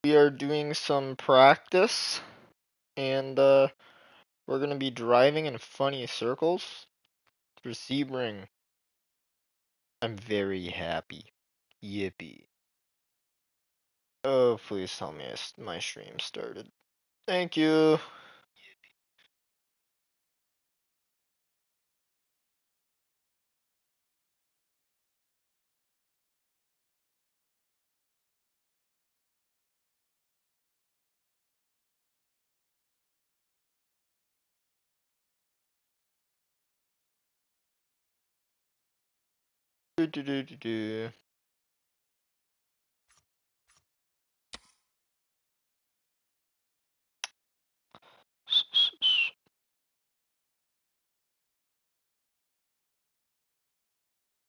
we are doing some practice, and we're gonna be driving in funny circles through Sebring. I'm very happy. Yippee. Oh, please tell me my stream started. Thank you. Do, do, do, do, do.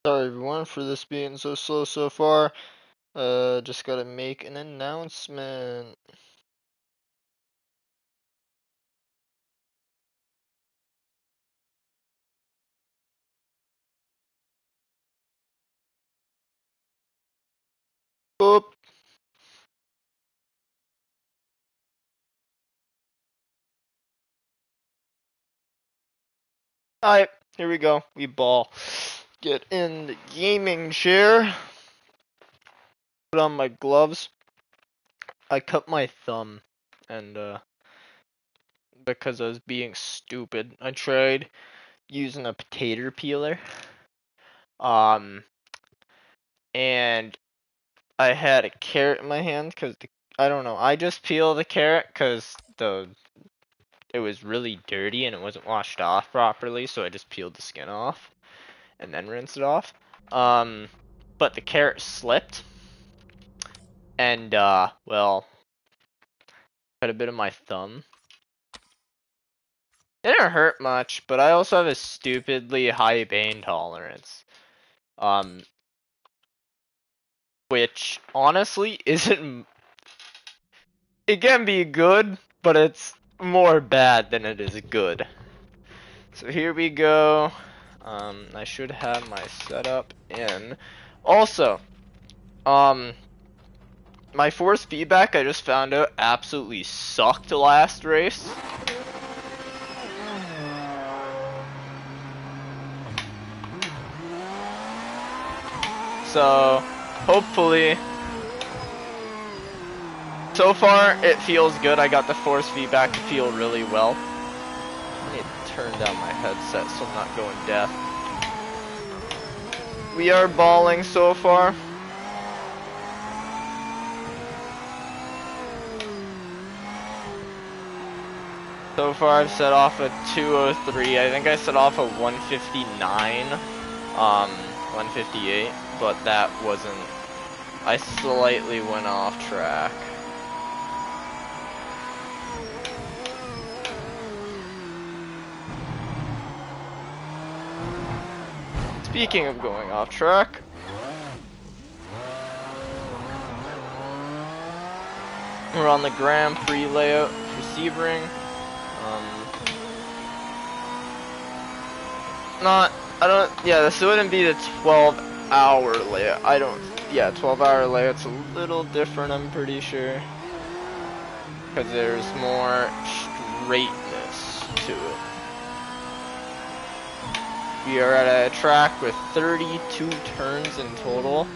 Sorry everyone for this being so slow so far. Just gotta make an announcement. Boop. Alright, here we go. We ball. Get in the gaming chair. Put on my gloves. I cut my thumb, and because I was being stupid, I tried using a potato peeler. And I had a carrot in my hand because I don't know. I just peeled the carrot because it was really dirty and it wasn't washed off properly, so I just peeled the skin off and then rinsed it off. But the carrot slipped, and well, cut a bit of my thumb. It didn't hurt much, but I also have a stupidly high pain tolerance. Which honestly isn't. It can be good, but it's more bad than it is good. So here we go. I should have my setup in. Also, my force feedback I just found out absolutely sucked last race. So, hopefully, so far it feels good. I got the force feedback to feel really well. I need to turn down my headset so I'm not going deaf. We are balling so far. So far I've set off a 203. I think I set off a 159, 158, but that wasn't, I slightly went off track. Speaking of going off track, we're on the Grand Prix layout for Sebring. This wouldn't be the 12-hour layout. 12-hour layout's a little different, I'm pretty sure. Because there's more straightness to it. We are at a track with 32 turns in total.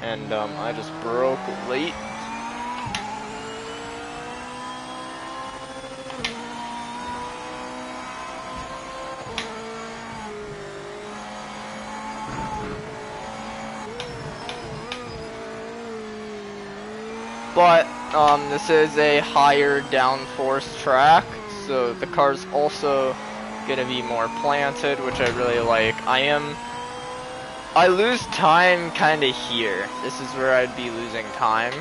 And I just broke late. But this is a higher downforce track, so the car's also gonna be more planted, which I really like. I lose time kinda here. This is where I'd be losing time,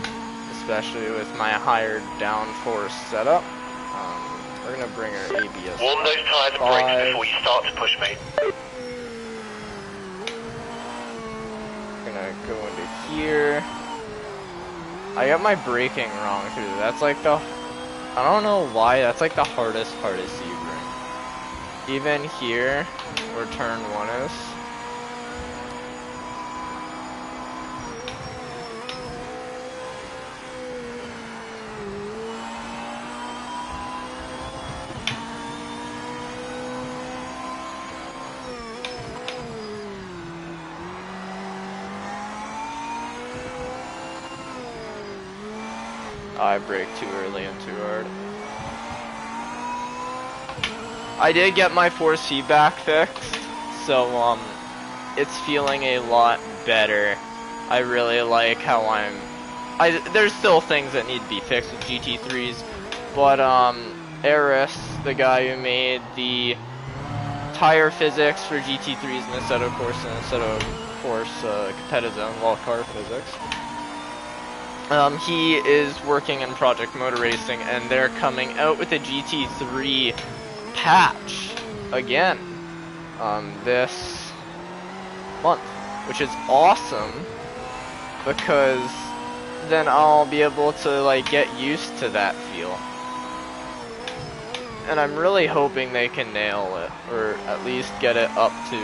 especially with my higher downforce setup. We're gonna bring our ABS. Warm those tires and brakes before you start to push me. Gonna go into here. I got my braking wrong too. That's like I don't know why, that's like the hardest part of Sebring. Even here, where turn 1 is. I braked too early and too hard. I did get my force feedback fixed, so it's feeling a lot better. I really like how there's still things that need to be fixed with GT3s, but Eris, the guy who made the tire physics for GT3s instead of course competitive zone, well, car physics. He is working in Project Motor Racing, and they're coming out with a GT3 patch again this month, which is awesome because then I'll be able to like get used to that feel. And I'm really hoping they can nail it, or at least get it up to,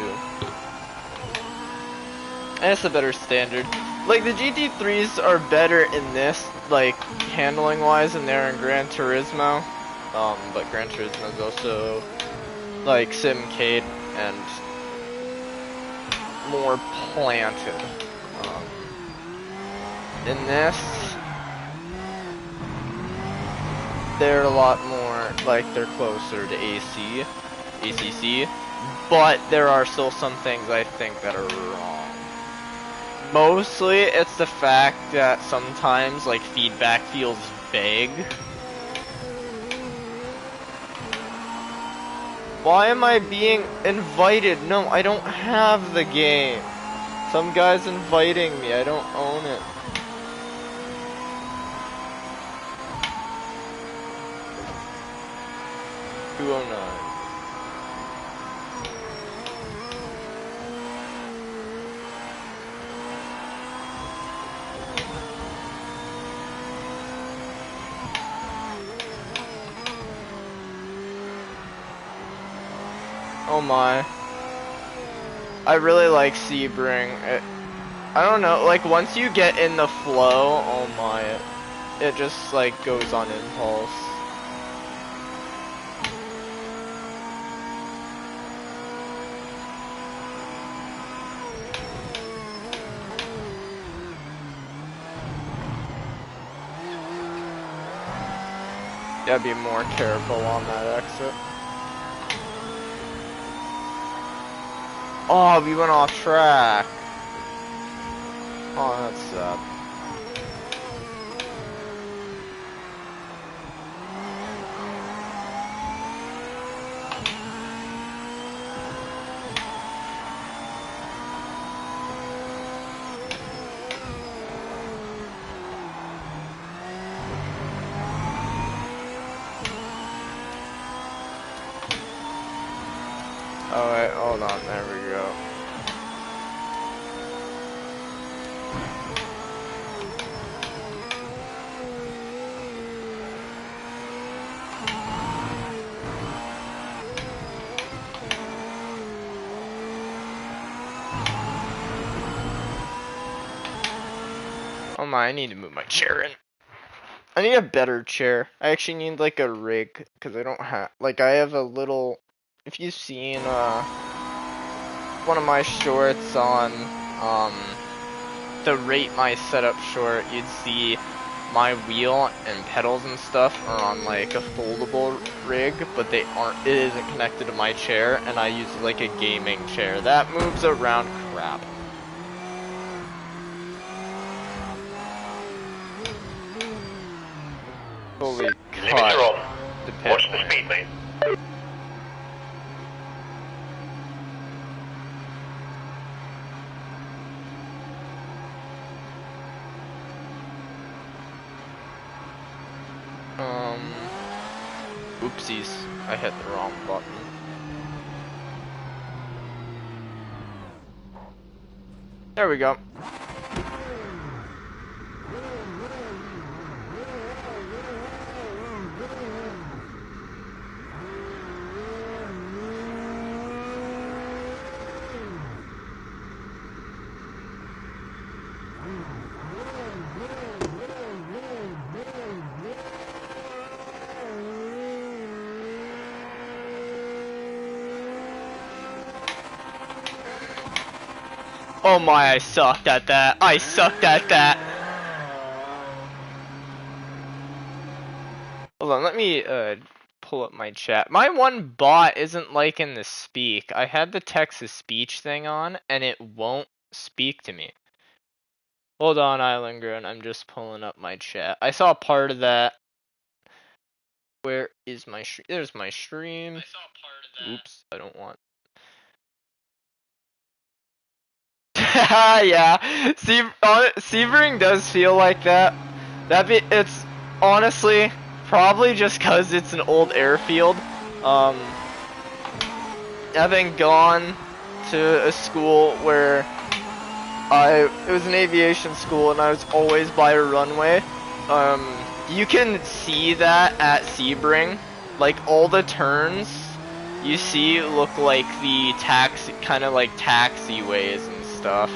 and it's a better standard. Like, the GT3s are better in this, like, handling wise than they're in Gran Turismo. But Gran Turismo is also, like, Simcade and more planted. In this, they're a lot more, like, they're closer to ACC, but there are still some things I think that are wrong. Mostly, it's the fact that sometimes, like, feedback feels vague. Why am I being invited? No, I don't have the game. Some guy's inviting me, I don't own it. 209. Oh my. I really like Sebring. I don't know, like once you get in the flow, oh my, it just like goes on impulse. Gotta be more careful on that exit. Oh, we went off track. Oh, that's sad. Oh wait, hold on, there we go. Oh my, I need to move my chair in. I need a better chair. I actually need like a rig, because I don't have, like I have a little, if you've seen one of my shorts on the Rate My Setup short, you'd see my wheel and pedals and stuff are on like a foldable rig, but they aren't, it isn't connected to my chair, and I use like a gaming chair that moves around crap. Holy Limits are on. The Watch the speed, mate. Oopsies, I hit the wrong button. There we go. Oh my, I sucked at that. I sucked at that. Hold on, let me pull up my chat. My one bot isn't liking the speak. I had the text-to-speech thing on, and it won't speak to me. Hold on, Island Grown. I'm just pulling up my chat. I saw part of that. Where is my stream? There's my stream. I saw part of that. Oops, I don't want. Yeah, Sebring does feel like that. It's honestly probably just because it's an old airfield. Having gone to a school where it was an aviation school and I was always by a runway. You can see that at Sebring, like all the turns you see look like the kind of like taxiways and stuff.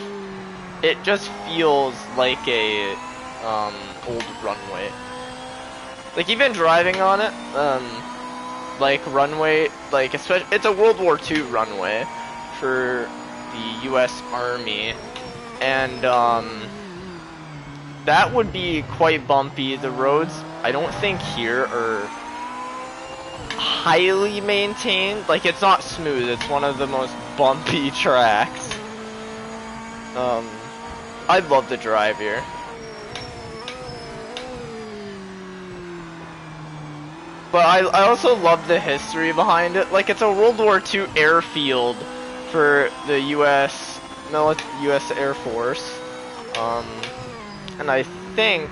It just feels like a old runway. Like even driving on it, like runway, like especially it's a World War II runway for the U.S. Army, and that would be quite bumpy. The roads, I don't think here are highly maintained. Like it's not smooth. It's one of the most bumpy tracks. I'd love to drive here. But I also love the history behind it. Like it's a World War II airfield for the U.S. Air Force. And I think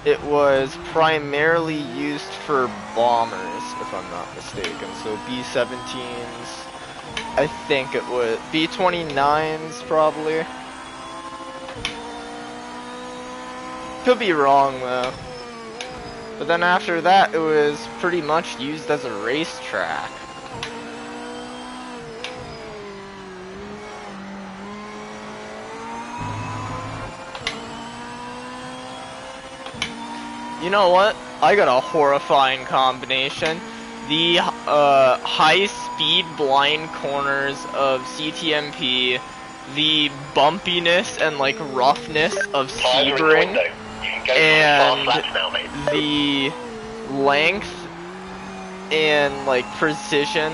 it was primarily used for bombers, if I'm not mistaken. So B-17s, I think it was B-29s probably. Could be wrong though. But then after that, it was pretty much used as a racetrack. You know what? I got a horrifying combination. The high-speed blind corners of CTMP, the bumpiness and like roughness of Sebring, and the length and like precision.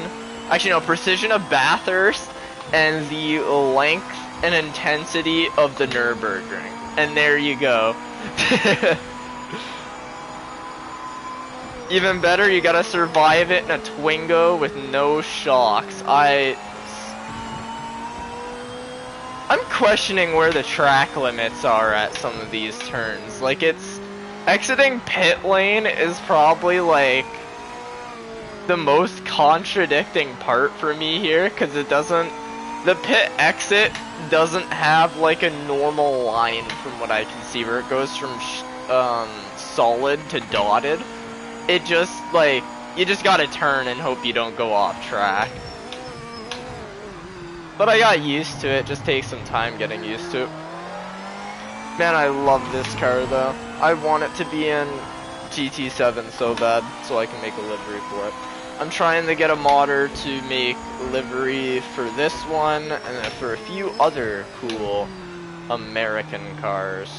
Actually, no, precision of Bathurst and the length and intensity of the Nürburgring. And there you go. Even better, you gotta survive it in a Twingo with no shocks. I'm questioning where the track limits are at some of these turns. Like, exiting pit lane is probably, like, the most contradicting part for me here, because the pit exit doesn't have, like, a normal line from what I can see, where it goes from, solid to dotted. It just, like, you just gotta turn and hope you don't go off track. But I got used to it, just takes some time getting used to it. Man, I love this car though. I want it to be in GT7 so bad, so I can make a livery for it. I'm trying to get a modder to make livery for this one, and then for a few other cool American cars.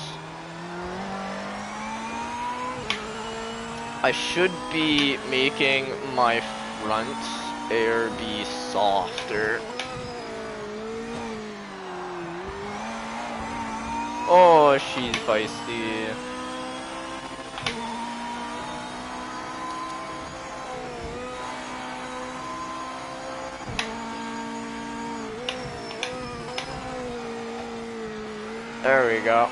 I should be making my front ARB softer. Oh, she's feisty. There we go.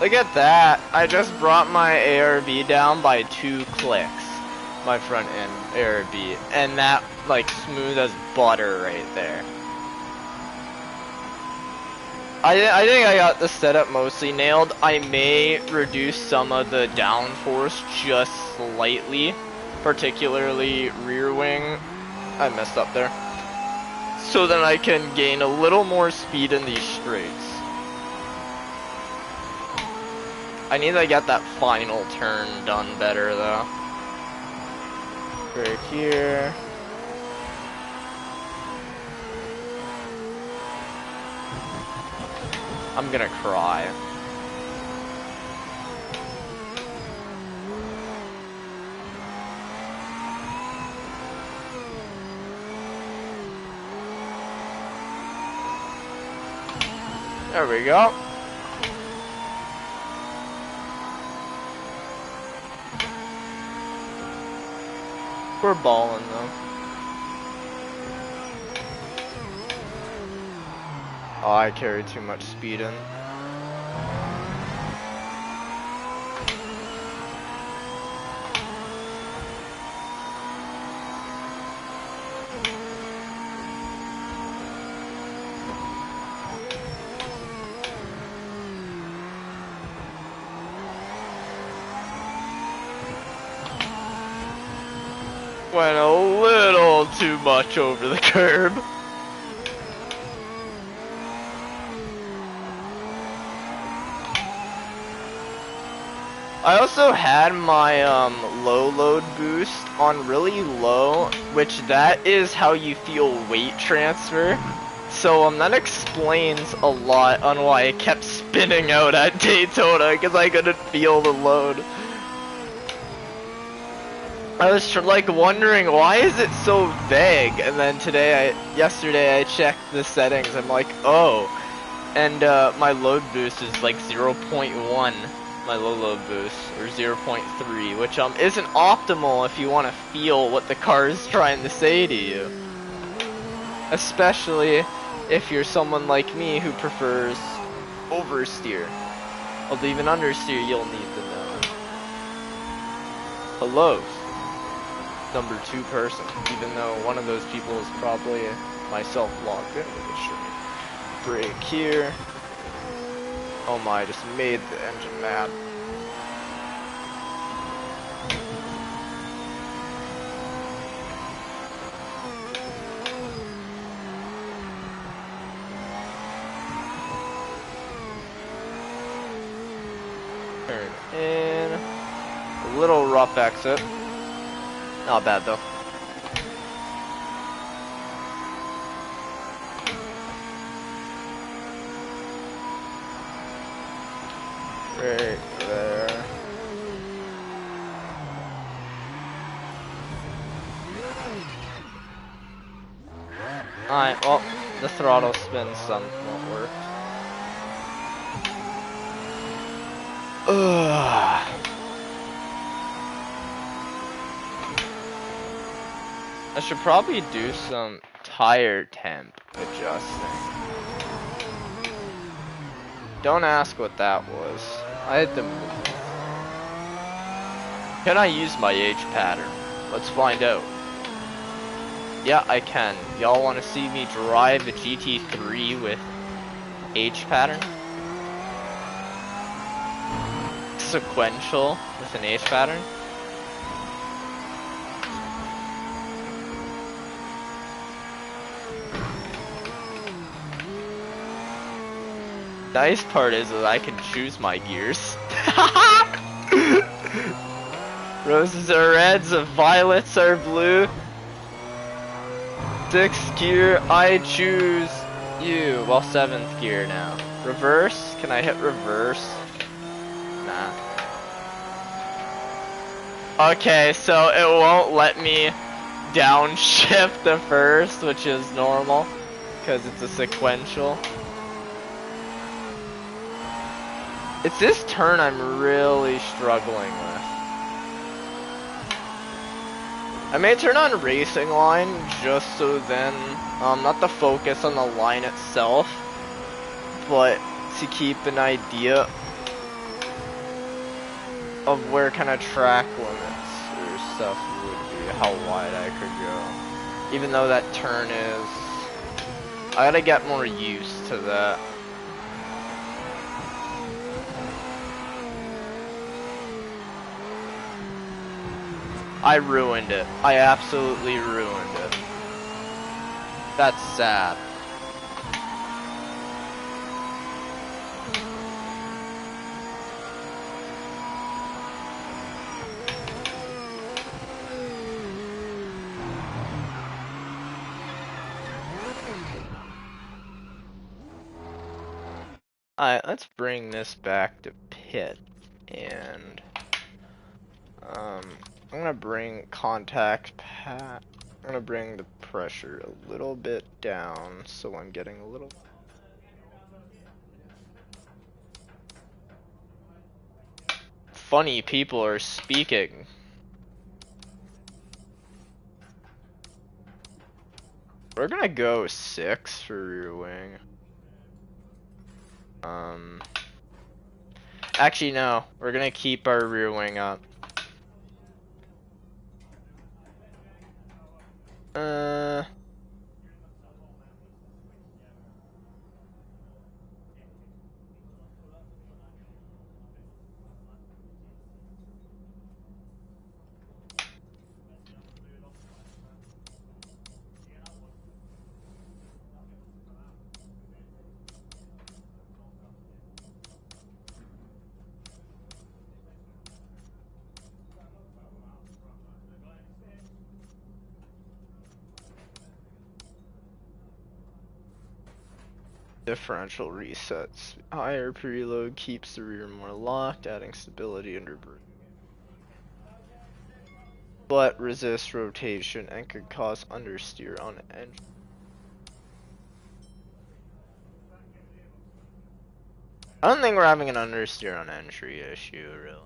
Look at that. I just brought my ARB down by 2 clicks. My front end ARB. And that, like, smooth as butter right there. I think I got the setup mostly nailed. I may reduce some of the downforce just slightly. Particularly rear wing. I messed up there. So then I can gain a little more speed in these straights. I need to get that final turn done better though. Right here. I'm gonna cry. There we go. We're balling though. Oh, I carried too much speed in. Went a little too much over the curb. I also had my low load boost on really low, which that is how you feel weight transfer. So that explains a lot on why I kept spinning out at Daytona, because I couldn't feel the load. I was like wondering, why is it so vague? And then yesterday I checked the settings. I'm like, oh, and my load boost is like 0.1, my low load boost, or 0.3, which isn't optimal if you want to feel what the car is trying to say to you. Especially if you're someone like me who prefers oversteer. Although even understeer you'll need to know. Hello. Number 2 person, even though one of those people is probably myself logged into the stream. Brake here. Oh my, I just made the engine mad. Turn in. A little rough exit. Not bad though. Right there. Alright, well, the throttle spin some won't work. Ugh. I should probably do some tire temp adjusting. Don't ask what that was. I had to move. Can I use my H pattern? Let's find out. Yeah, I can. Y'all want to see me drive a GT3 with H pattern? Sequential with an H pattern? Nice part is that I can choose my gears. Roses are reds, violets are blue. 6th gear, I choose you. Well, 7th gear now. Reverse? Can I hit reverse? Nah. Okay, so it won't let me downshift the first, which is normal, because it's a sequential. It's this turn I'm really struggling with. I may turn on racing line just so then, not to focus on the line itself, but to keep an idea of where kind of track limits or stuff would be, how wide I could go. Even though that turn is, I gotta get more used to that. I ruined it. I absolutely ruined it. That's sad. Alright, let's bring this back to pit, and I'm gonna bring I'm gonna bring the pressure a little bit down so I'm getting a little funny people are speaking. We're gonna go 6 for rear wing. Actually no, we're gonna keep our rear wing up. Differential resets. Higher preload keeps the rear more locked, adding stability under brake. But resists rotation and could cause understeer on engine. I don't think we're having an understeer on entry issue, really.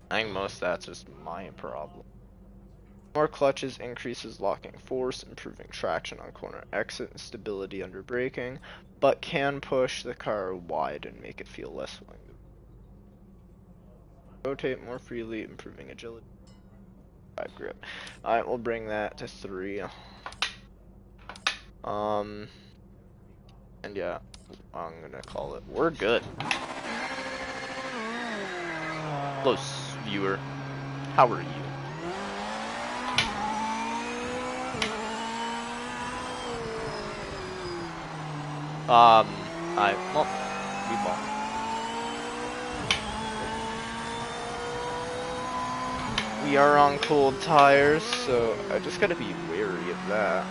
I think most of that's just my problem. More clutches increases locking force, improving traction on corner exit and stability under braking, but can push the car wide and make it feel less willing to rotate more freely, improving agility. Grip. Alright, we'll bring that to 3. And yeah, I'm gonna call it. We're good. Hello, viewer. How are you? Well, we ball. We are on cold tires, so I just gotta be wary of that.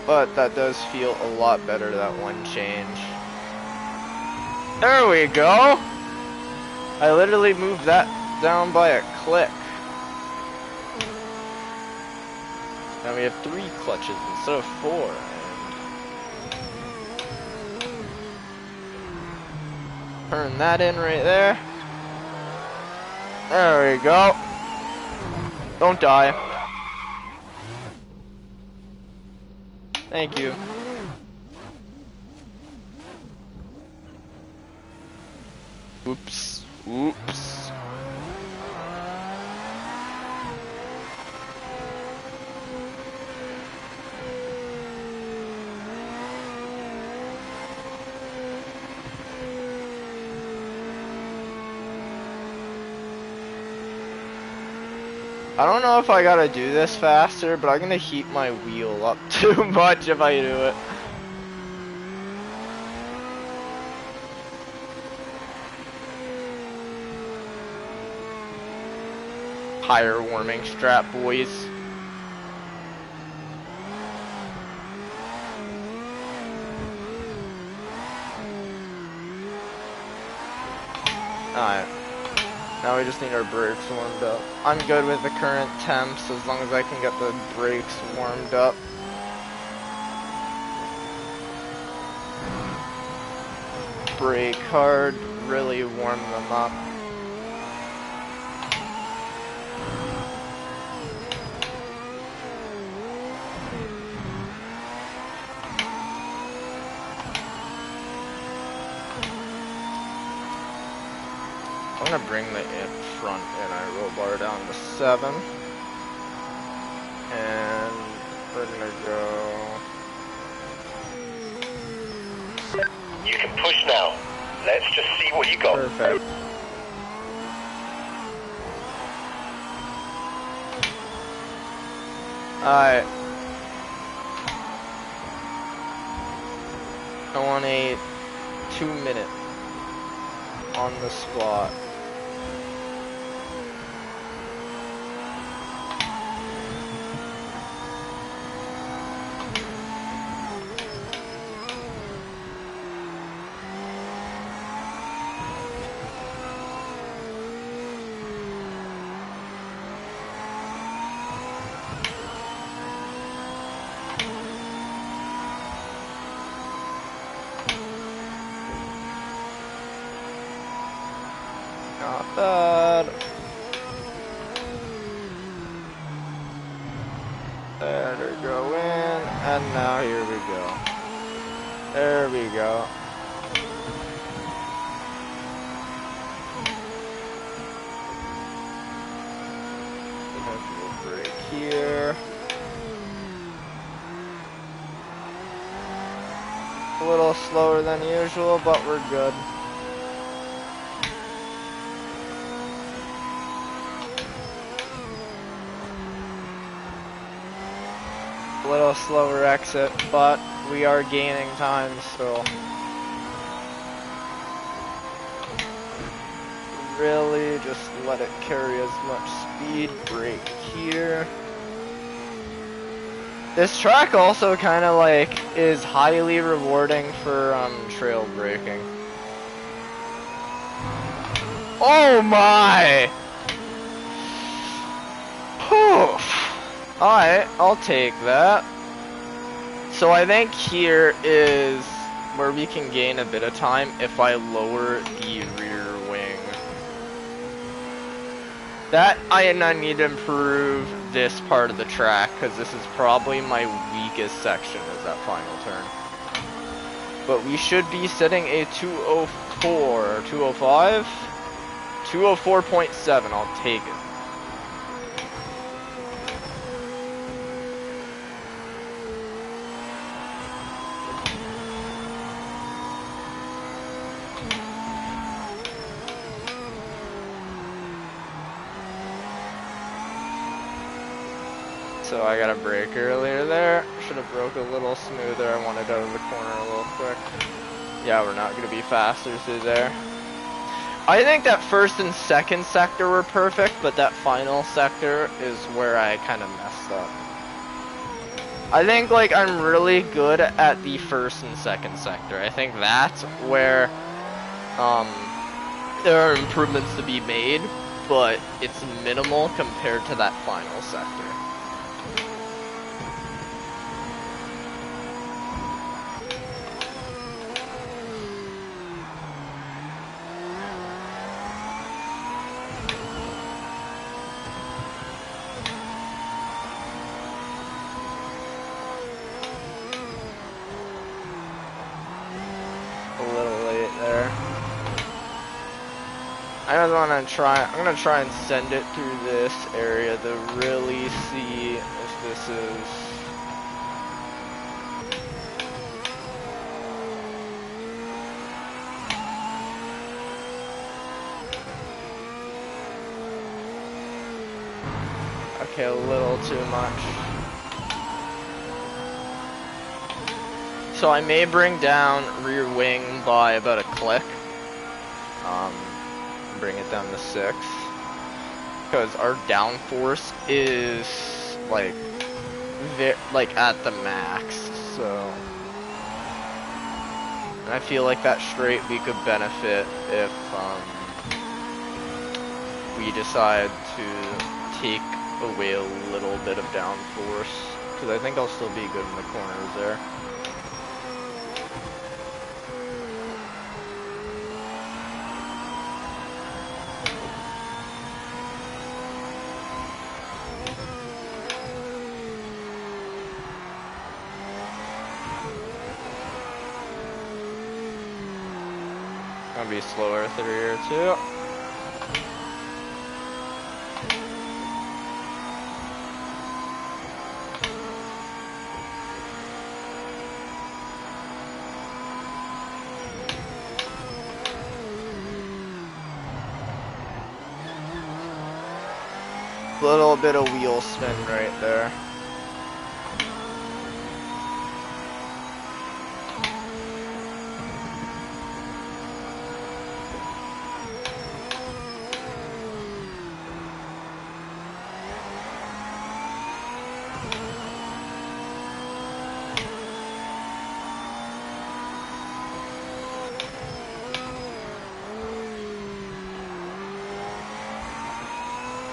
But that does feel a lot better, that one change. There we go! I literally moved that down by a click. Now we have 3 clutches instead of 4. Turn that in right there. There we go. Don't die. Thank you. Oops. Oops. I don't know if I gotta do this faster, but I'm gonna heat my wheel up too much if I do it. Tire warming strap, boys. Alright. Now we just need our brakes warmed up. I'm good with the current temps as long as I can get the brakes warmed up. Brake hard, really warm them up. I'm gonna bring the front and roll bar down to 7. And we're gonna go. You can push now. Let's just see what you got. Perfect. Alright. I want a 2-minute on the spot. Not bad. Let her go in, and now here we go. There we go. We'll break here. A little slower than usual, but we're good. A little slower exit, but we are gaining time still. Really just let it carry as much speed. Brake here. This track also kind of like is highly rewarding for trail braking. Oh my! Poof. Alright, I'll take that. So I think here is where we can gain a bit of time if I lower the rear wing. That I need to improve this part of the track because this is probably my weakest section is that final turn. But we should be setting a 204, 205, 204.7, I'll take it. So I got a brake earlier there. Should have broke a little smoother. I wanted out of the corner a little quick. Yeah, we're not going to be faster through there. I think that first and second sector were perfect, but that final sector is where I kind of messed up. I think like I'm really good at the first and second sector. I think that's where there are improvements to be made, but it's minimal compared to that final sector. I'm gonna try and send it through this area to really see if this is. Okay, a little too much. So I may bring down rear wing by about a click. Bring it down to 6 because our downforce is like at the max, so and I feel like that straight we could benefit if we decide to take away a little bit of downforce, because I think I'll still be good in the corners there. Gonna be slower through here too. Little bit of wheel spin right there.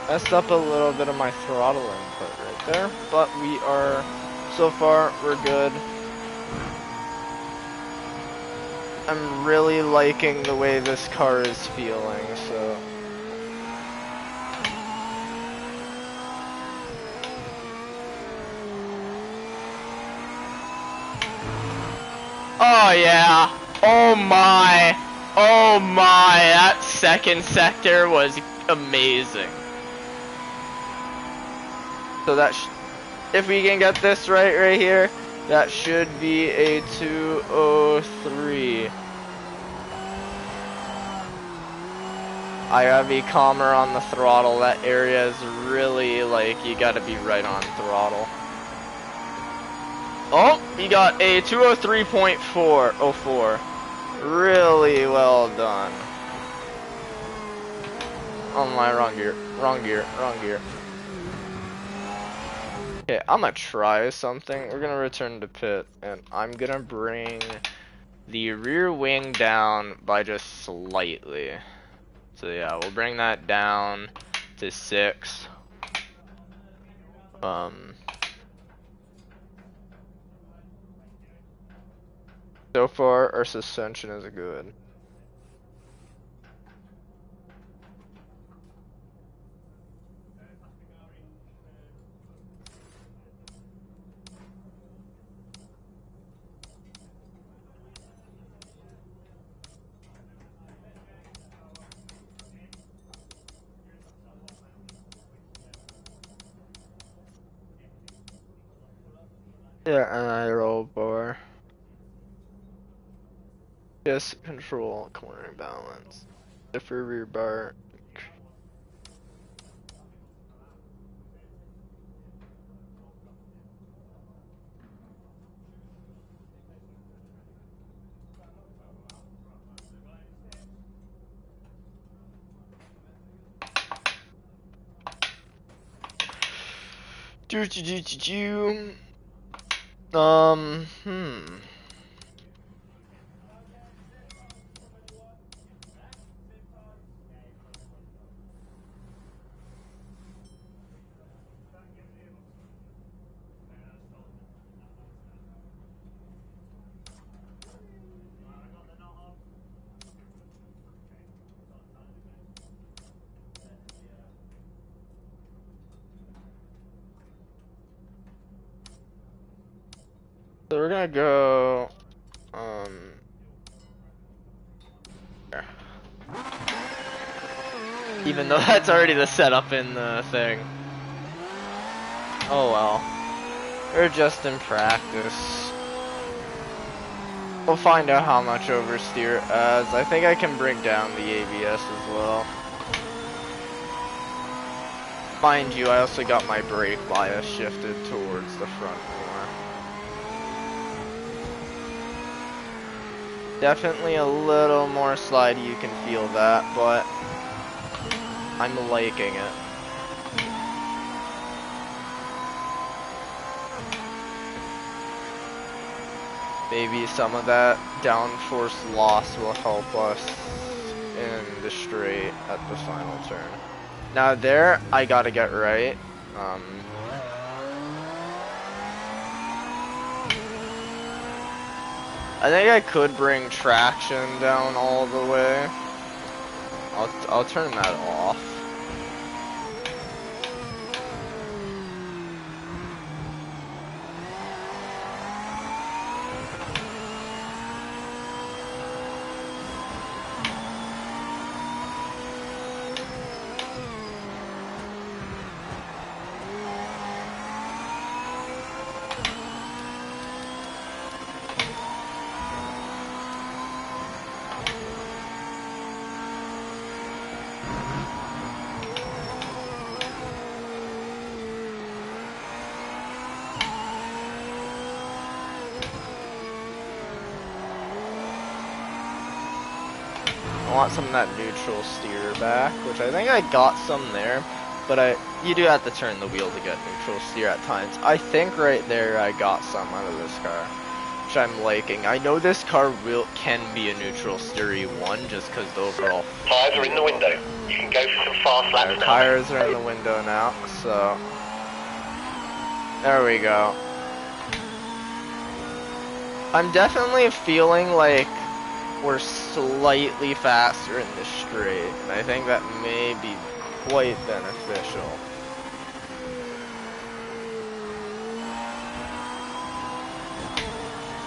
Messed up a little bit of my throttle input right there, but we are, so far, we're good. I'm really liking the way this car is feeling, so Oh yeah. Oh my. Oh my. That second sector was amazing. So if we can get this right here, that should be a 203. I gotta be calmer on the throttle. That area is really like, you gotta be right on throttle. Oh, we got a 203.404. Really well done. Oh my, wrong gear, wrong gear, wrong gear. Okay, I'm gonna try something. We're gonna return to pit, and I'm gonna bring the rear wing down by just slightly. So yeah, we'll bring that down to 6. So far our suspension is good. Yeah, and I roll bar. Just control corner balance. Differ rear bar. Do do do do do. So we're gonna go, there. Even though that's already the setup in the thing. Oh well. We're just in practice. We'll find out how much oversteer it adds. I think I can bring down the ABS as well. Mind you, I also got my brake bias shifted towards the front more. Definitely a little more slidey, you can feel that, but I'm liking it. Maybe some of that downforce loss will help us in the straight at the final turn. Now there, I gotta get right. I think I could bring traction down all the way. I'll turn that off. I want some of that neutral steer back, which I think I got some there, but you do have to turn the wheel to get neutral steer at times. I think right there I got some out of this car, which I'm liking. I know this car can be a neutral steery one just because the overall Tires are in the window. You can go for some fast laps now. Tires are in the window now, so there we go. I'm definitely feeling like we're slightly faster in the straight, and I think that may be quite beneficial.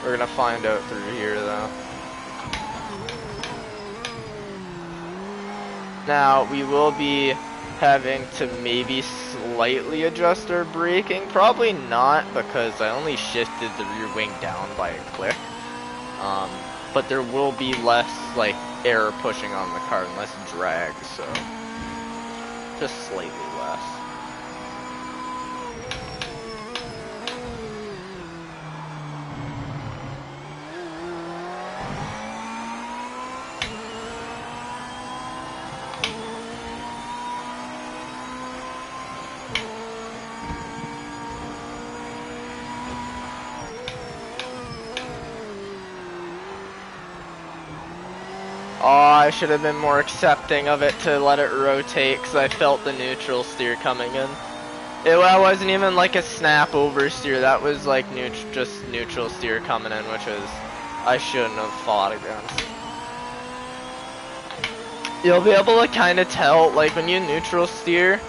We're gonna find out through here though. Now, we will be having to maybe slightly adjust our braking. Probably not, because I only shifted the rear wing down by a click. But there will be less, like, air pushing on the car and less drag, so just slightly less. Oh, I should have been more accepting of it to let it rotate, because I felt the neutral steer coming in. It wasn't even like a snap oversteer, that was like just neutral steer coming in, which was I shouldn't have fought against. You'll be able to kind of tell, like when you neutral steer,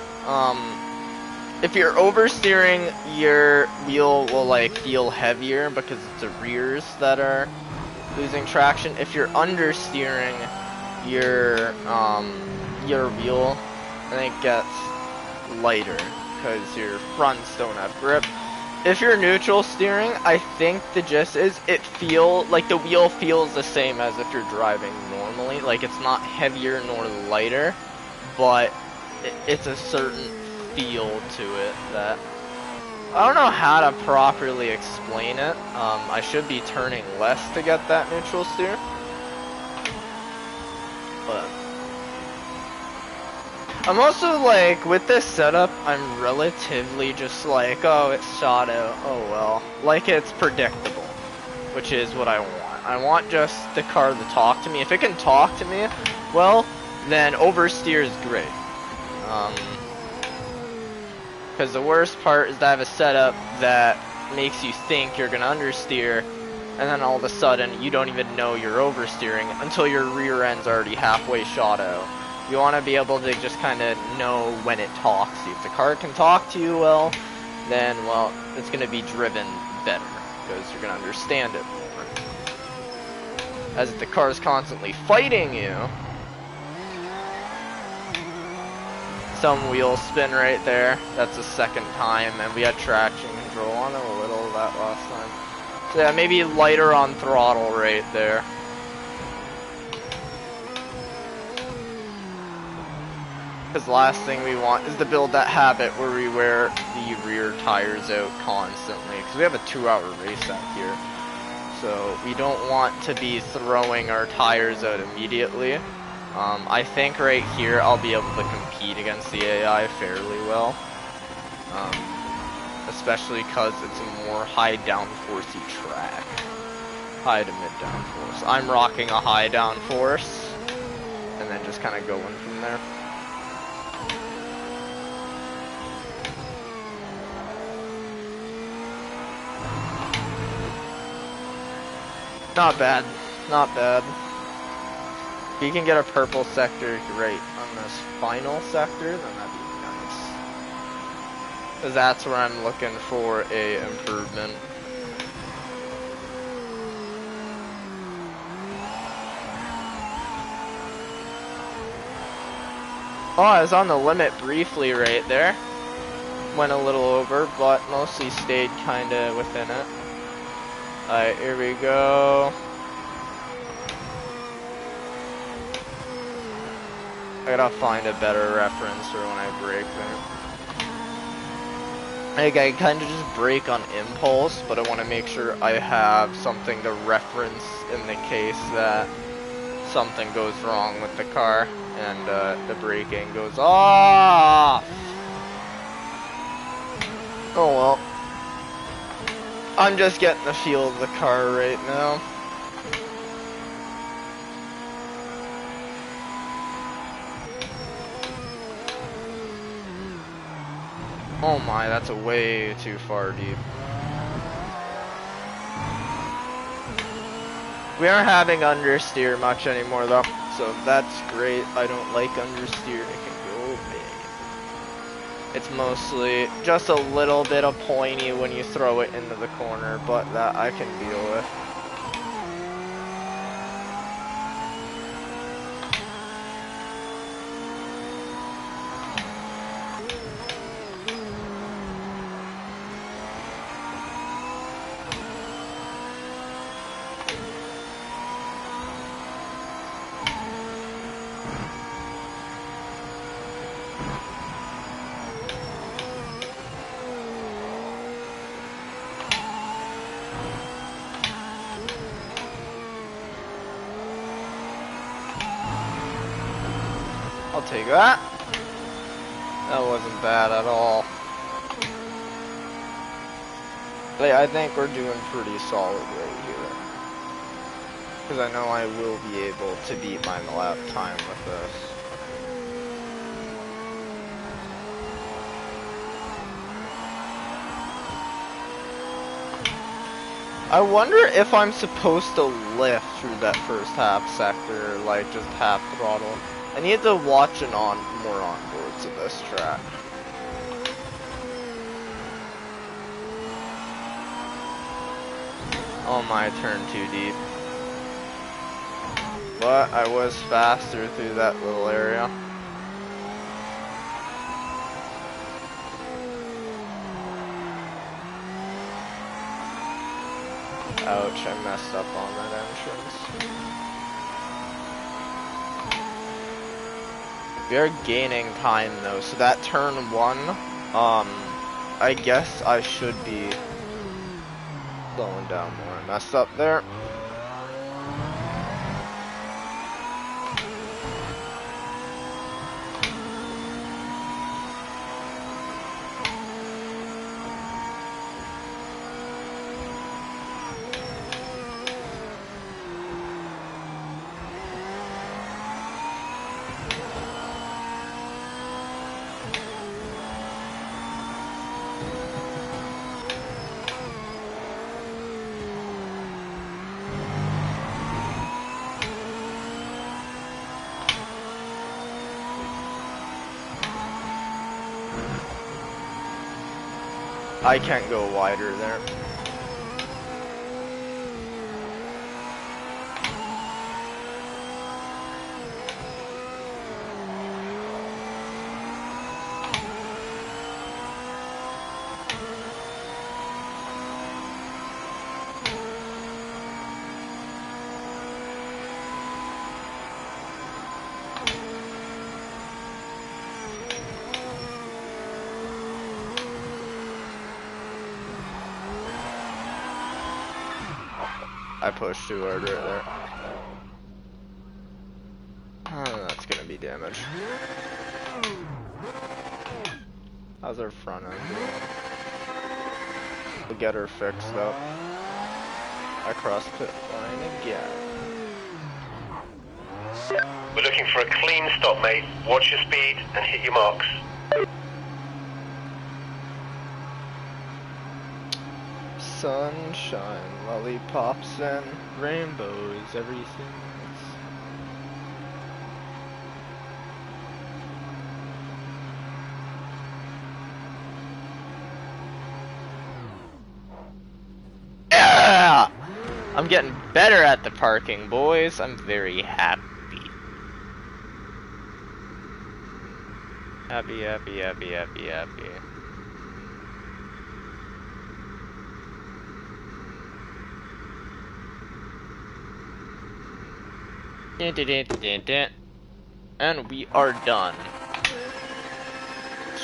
if you're oversteering, your wheel will like feel heavier because it's the rears that are losing traction. If you're understeering, your wheel, I think, gets lighter because your fronts don't have grip. If you're neutral steering, I think the gist is like the wheel feels the same as if you're driving normally. Like it's not heavier nor lighter, but it's a certain feel to it that I don't know how to properly explain it. I should be turning less to get that neutral steer, but I'm also like, with this setup, I'm relatively just like, oh, it's shot out, oh well. Like it's predictable, which is what I want. I want just the car to talk to me. If it can talk to me, well, then oversteer is great. Because the worst part is to have a setup that makes you think you're going to understeer, and then all of a sudden you don't even know you're oversteering until your rear end's already halfway shot out. You want to be able to just kind of know when it talks to you. If the car can talk to you well, then, well, it's going to be driven better, because you're going to understand it more. As if the car is constantly fighting you, some wheel spin right there. That's the second time, and we had traction control on it a little of that last time. So yeah, maybe lighter on throttle right there. Because the last thing we want is to build that habit where we wear the rear tires out constantly. Because we have a 2-hour race out here. So we don't want to be throwing our tires out immediately. I think right here I'll be able to compete against the AI fairly well. Especially because it's a more high downforcey track. High to mid downforce. I'm rocking a high downforce, and then just kind of going from there. Not bad, not bad. If you can get a purple sector right on this final sector, then that'd be nice. Because that's where I'm looking for a improvement. Oh, I was on the limit briefly right there. Went a little over, but mostly stayed kinda within it. Alright, here we go. I gotta find a better reference for when I brake there. Like, I kinda just brake on impulse, but I wanna make sure I have something to reference in the case that something goes wrong with the car and the braking goes off. Oh well. I'm just getting the feel of the car right now. Oh my, that's a way too far deep. We aren't having understeer much anymore though, so that's great. I don't like understeer, it can go big. It's mostly just a little bit of pointy when you throw it into the corner, but that I can deal with. I'll take that. That wasn't bad at all. I think we're doing pretty solid right here. Because I know I will be able to beat my lap time with this. I wonder if I'm supposed to lift through that first half sector, like just half throttle. I need to watch more onboards of this track. Oh my, turn too deep. But I was faster through that little area. Ouch, I messed up on that entrance. We are gaining time though, so that turn 1, I guess I should be slowing down more. I messed up there. I can't go wider there. I pushed too hard right there. Oh, that's gonna be damage. How's our front end doing? We'll get her fixed up. I crossed pit line again. We're looking for a clean stop, mate. Watch your speed and hit your marks. Sunshine, lollipops, and rainbows, everything. Yeah! I'm getting better at the parking, boys. I'm very happy. Happy, happy, happy, happy, happy. Dun, dun, dun, dun, dun. And we are done.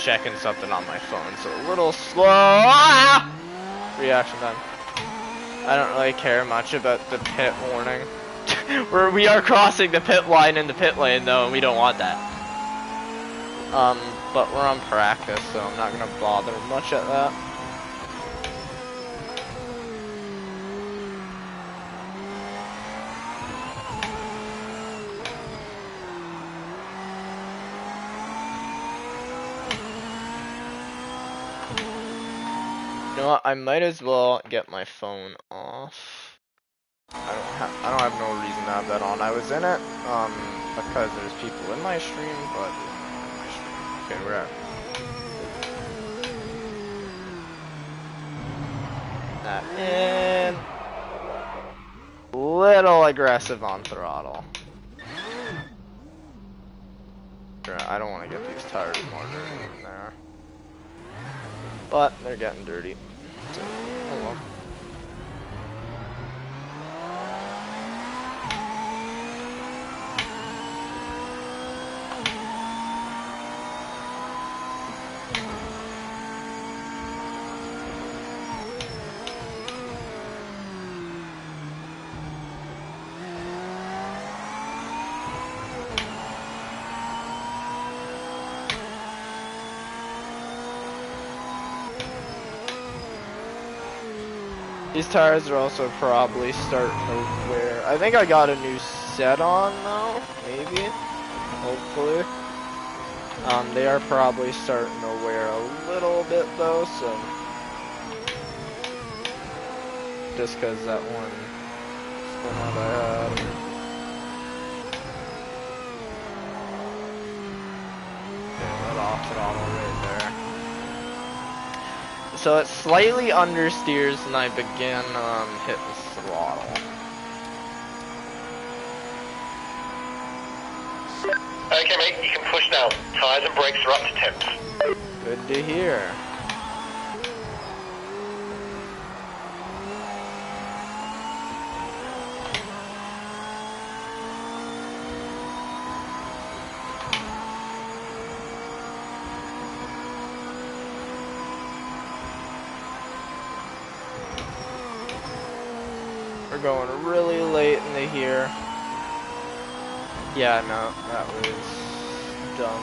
Checking something on my phone, so a little slow. Ah! Reaction time. I don't really care much about the pit warning. We are crossing the pit line in the pit lane though, and we don't want that. But we're on practice, so I'm not gonna bother much at that. You know what? I might as well get my phone off. I don't have no reason to have that on. I was in it, because there's people in my stream, but okay, we're at that in. Little aggressive on throttle. I don't want to get these tires more dirty in there. But they're getting dirty. So, oh well. These tires are also probably starting to wear. I think I got a new set on now, maybe, hopefully. They are probably starting to wear a little bit though, so just cause that one spin out I had. Okay, let off throttle right there. So it slightly understeers and I begin hitting throttle. Okay, mate, you can push now. Tires and brakes are up to temps. Good to hear. We're going really late into here. Yeah, no, that was dumb.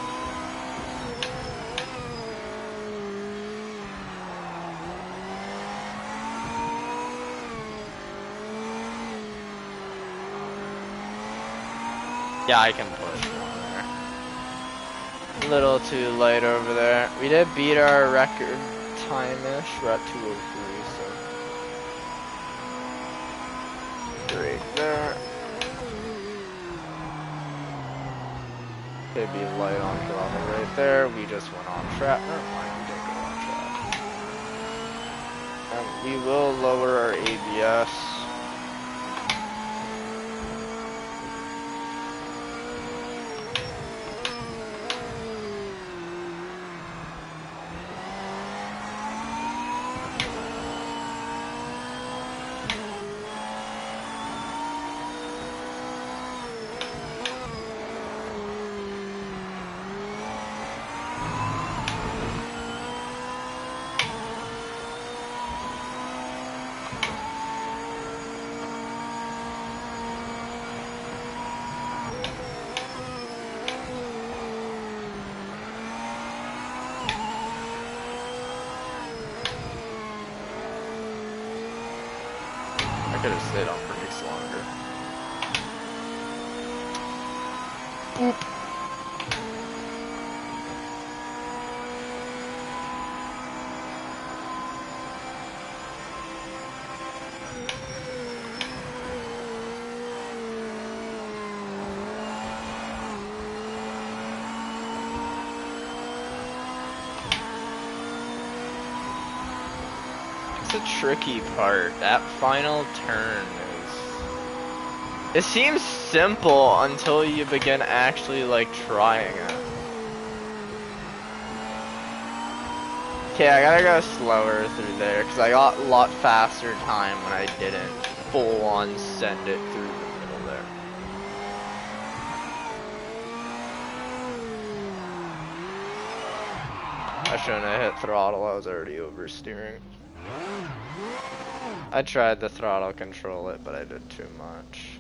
Yeah, I can push more there. A little too light over there. We did beat our record time-ish. We're at 2:03, so great there. Could be light on throttle right there. We just went on track. Never mind, we didn't go on track. And we will lower our ABS. I could have stayed on brakes longer. Boop. It's a tricky part. That final turn is... It seems simple until you begin actually, like, trying it. Okay, I gotta go slower through there, because I got a lot faster time when I didn't full-on send it through the middle there. I shouldn't have hit throttle, I was already oversteering. I tried to throttle control it, but I did too much.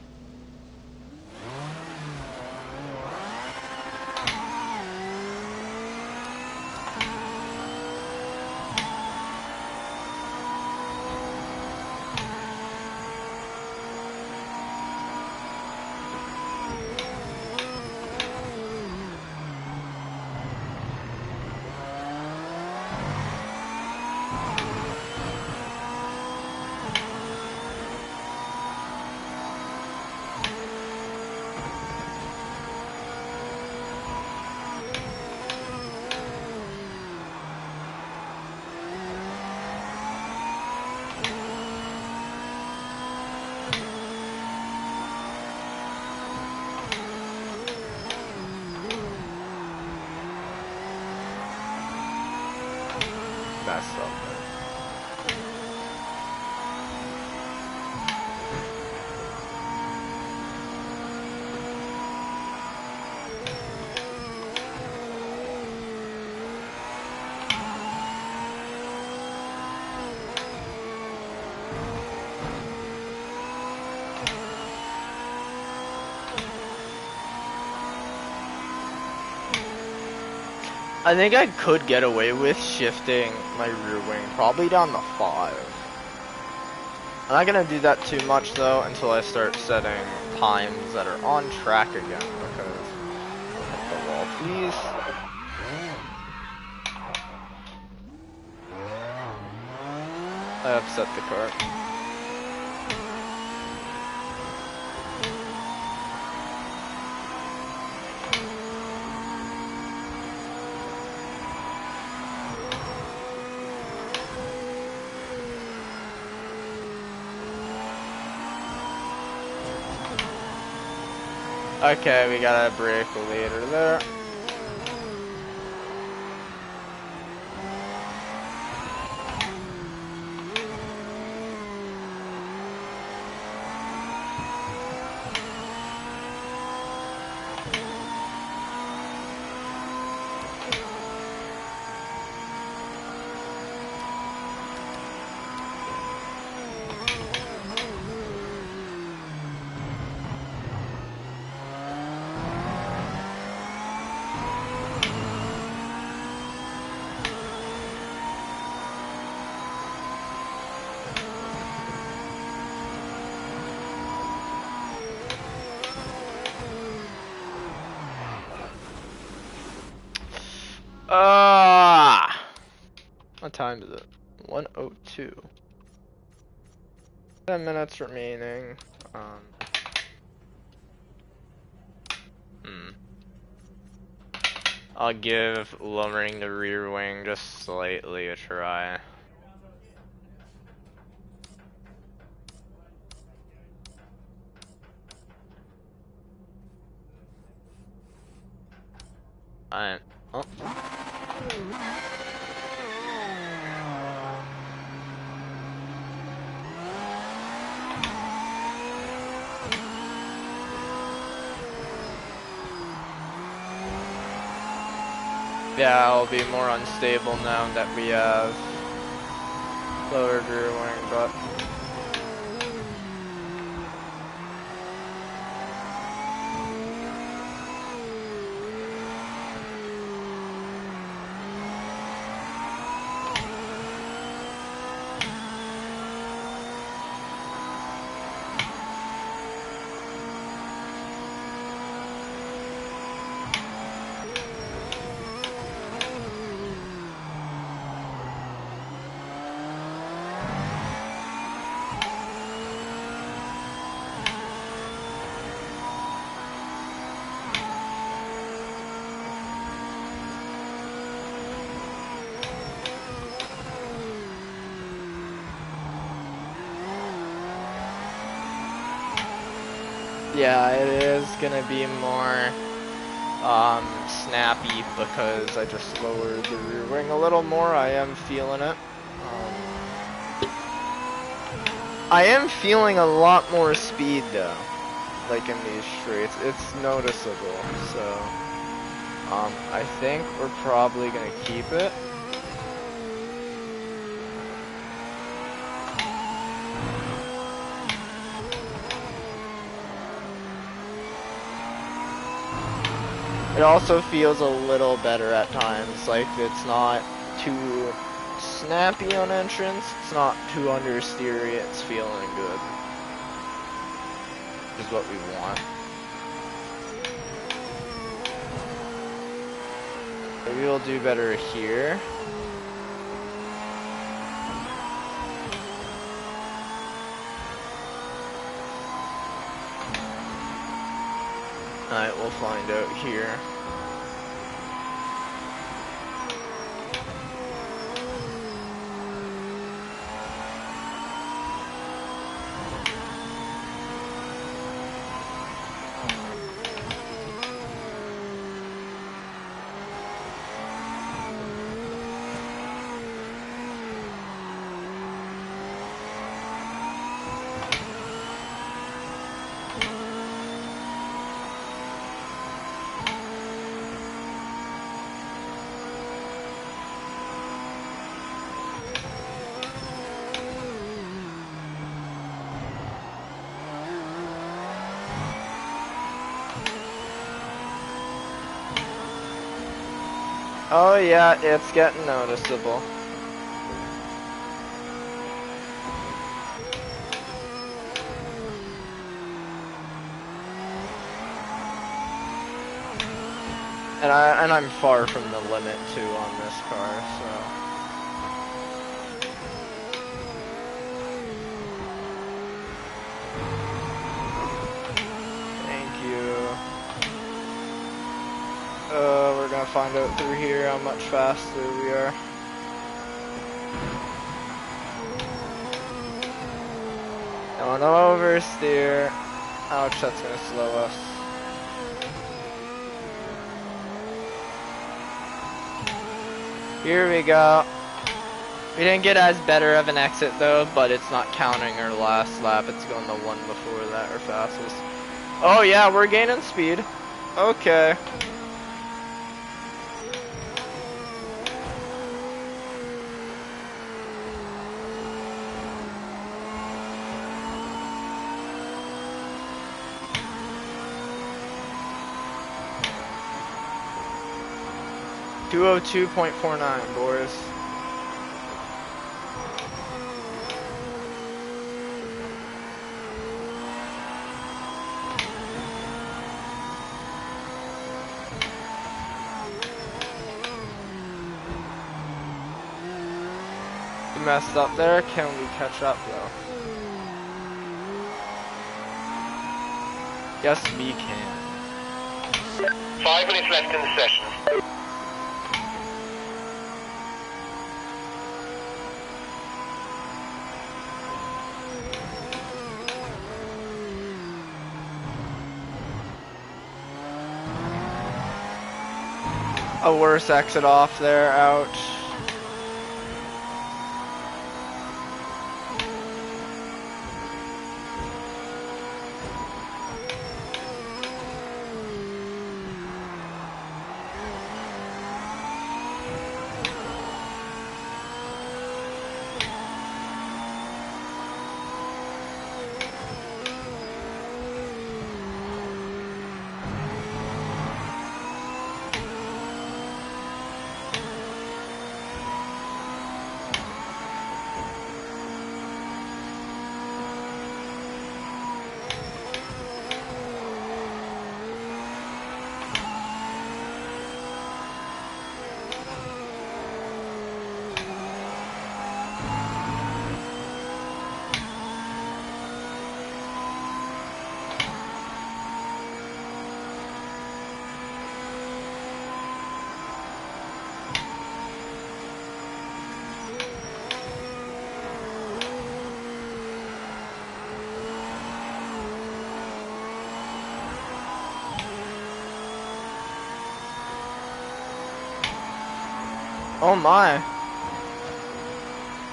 Messed up there. I think I could get away with shifting my rear wing probably down to 5. I'm not gonna do that too much though until I start setting times that are on track again, because don't hit the wall, please. I upset the cart. Okay, we got a break later there. What time is it? 1:02. 10 minutes remaining. I'll give lowering the rear wing just slightly a try. Alright. Oh. Yeah, I'll be more unstable now that we have lowered rear wing, but yeah, it is gonna be more snappy because I just lowered the rear wing a little more. I am feeling it. I am feeling a lot more speed though, like in these straights. It's noticeable, so I think we're probably gonna keep it. It also feels a little better at times, like it's not too snappy on entrance, it's not too understeery, it's feeling good. Is what we want. Maybe we'll do better here. Alright, we'll find out here. Oh yeah, it's getting noticeable. And I'm far from the limit too on this car, so. Thank you. We're gonna find out through here how much faster we are. Don't oversteer. Ouch, that's gonna slow us. Here we go. We didn't get as better of an exit though, but it's not counting our last lap. It's going the one before that, our fastest. Oh yeah, we're gaining speed. Okay. .202.49, boys. We messed up there. Can we catch up though? Yes, we can. 5 minutes left in the session. A worse exit off there, ouch. Oh my.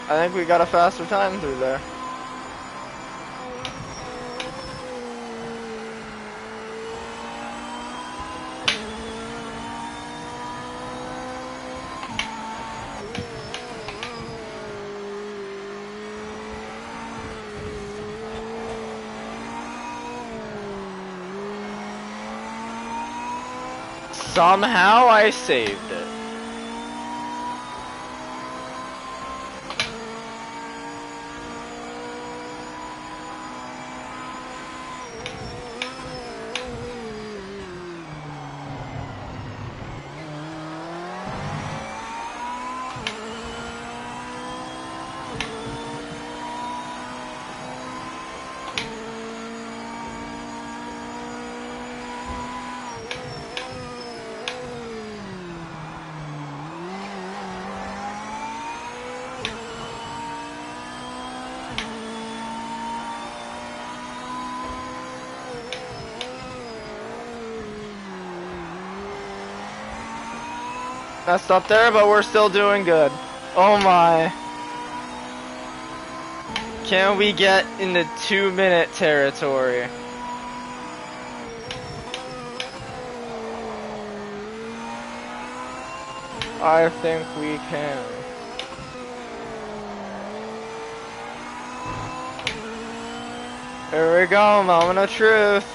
I think we got a faster time through there. Somehow I saved it. Messed up there, but we're still doing good. Oh my. Can we get in the 2-minute territory? I think we can. Here we go, moment of truth.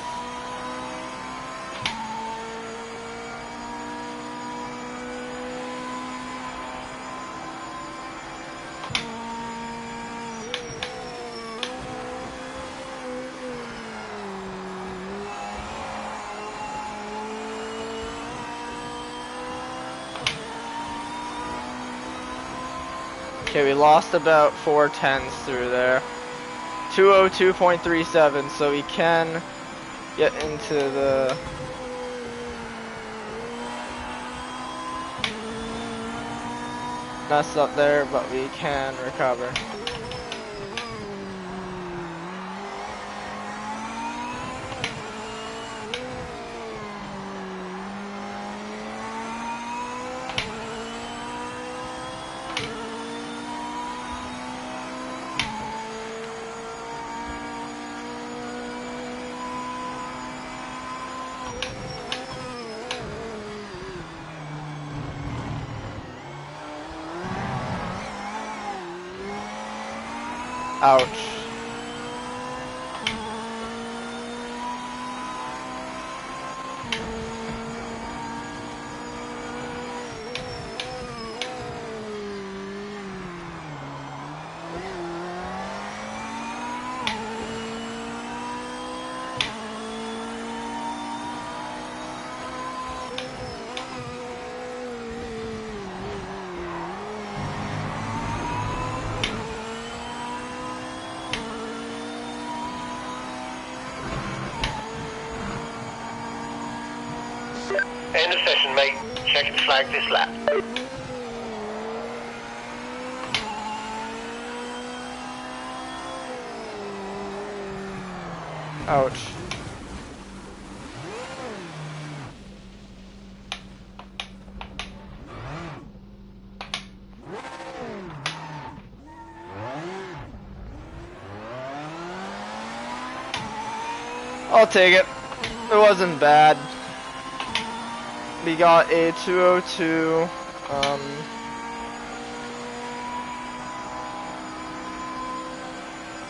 Okay, we lost about 4/10 through there. 202.37, so we can get into the mess up there, but we can recover. Ouch. End of session, mate. Check and flag this lap. Ouch. I'll take it. It wasn't bad. We got a 202.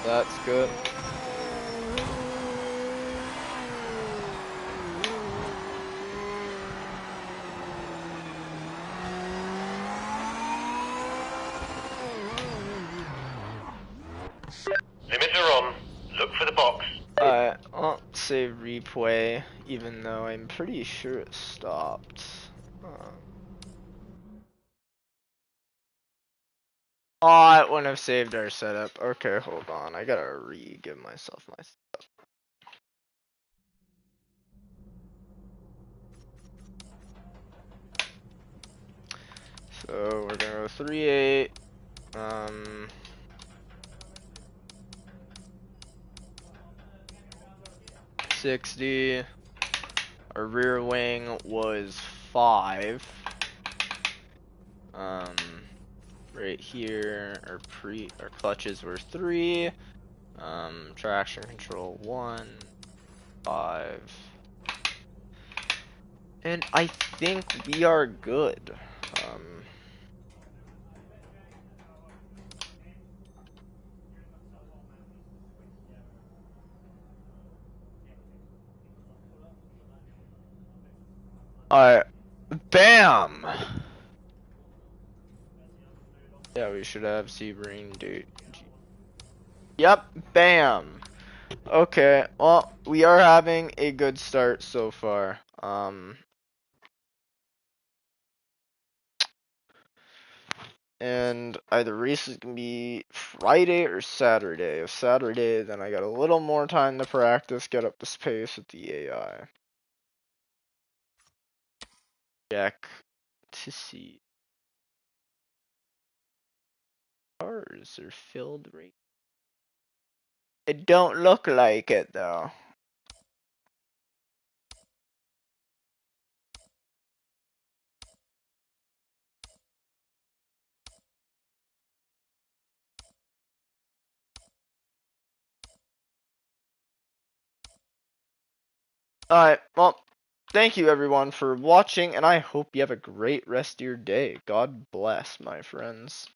That's good. Limits are on. Look for the box. Alright, I'll save replay, even though I'm pretty sure it stopped. Oh, it wouldn't have saved our setup. Okay, hold on. I gotta re-give myself my setup. So we're gonna go 3.8. 60. Our rear wing was 5. Right here, our clutches were 3. Traction control 1, 5. And I think we are good. Alright, bam! Yeah, we should have Sebring date. Yep, bam! Okay, well, we are having a good start so far. And either race is gonna be Friday or Saturday. If Saturday, then I got a little more time to practice, get up to pace with the AI. Check to see. Cars are filled right. It don't look like it though. Alright, well, thank you everyone for watching, and I hope you have a great rest of your day. God bless, my friends.